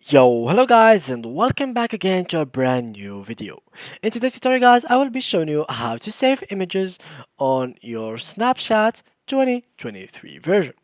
Yo, hello guys and welcome back again to a brand new video. In today's tutorial guys, I will be showing you how to save images on your Snapchat 2023 version.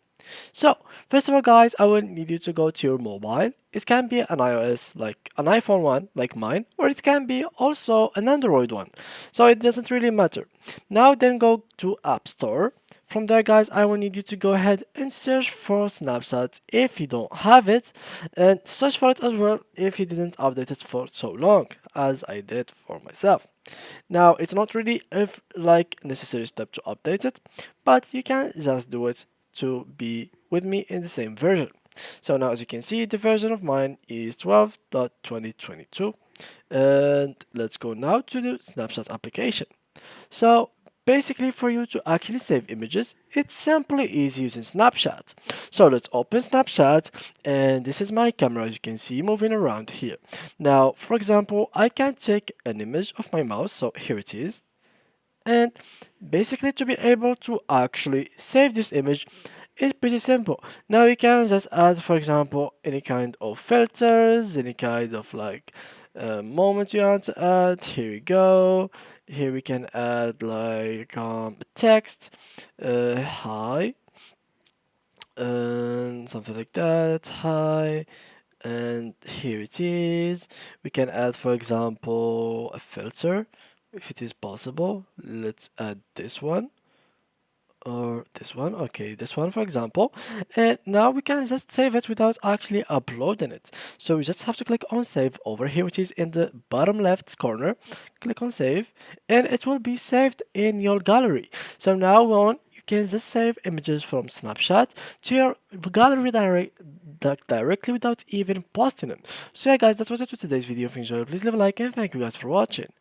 So, first of all guys, I will need you to go to your mobile. It can be an iOS like an iPhone one like mine, or it can be also an Android one. So it doesn't really matter. Now then go to App Store. From there guys, I will need you to go ahead and search for Snapchat if you don't have it, and search for it as well if you didn't update it for so long as I did for myself. Now it's not really like necessary step to update it, but you can just do it to be with me in the same version. So now as you can see, the version of mine is 12.2022, and let's go now to the Snapchat application. So basically for you to actually save images, it's simply easy using Snapchat. So let's open Snapchat, and this is my camera as you can see moving around here. Now for example, I can take an image of my mouse, so here it is, and basically to be able to actually save this image is pretty simple. Now you can just add, for example, any kind of filters, any kind of like moment you want to add. Here we go. Here we can add like text, hi, and something like that, hi, and here it is. We can add, for example, a filter if it is possible. Let's add this one or this one. Okay, this one for example, and now we can just save it without actually uploading it. So we just have to click on save over here, which is in the bottom left corner. Click on save and it will be saved in your gallery. So now on you can just save images from Snapchat to your gallery directly without even posting them. So yeah guys, that was it for today's video. If you enjoyed, please leave a like and thank you guys for watching.